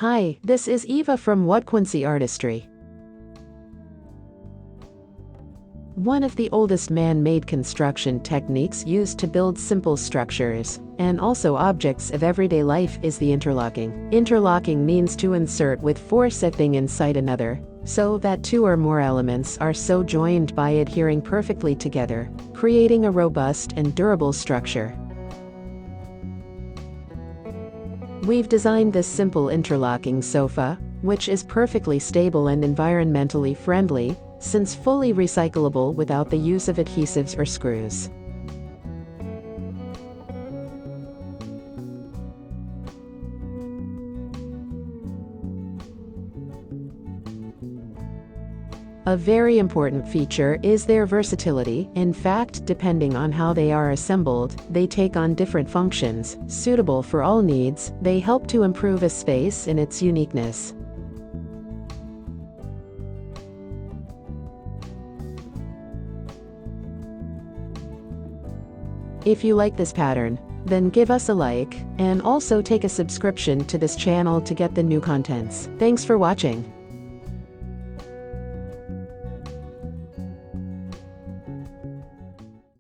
Hi, this is Eva from Wudkwency Artistry. One of the oldest man-made construction techniques used to build simple structures, and also objects of everyday life, is the interlocking. Interlocking means to insert with force a thing inside another, so that two or more elements are so joined by adhering perfectly together, creating a robust and durable structure. We've designed this simple interlocking sofa, which is perfectly stable and environmentally friendly, since fully recyclable without the use of adhesives or screws. A very important feature is their versatility. In fact, depending on how they are assembled, they take on different functions. Suitable for all needs, they help to improve a space in its uniqueness. If you like this pattern, then give us a like, and also take a subscription to this channel to get the new contents. Thanks for watching.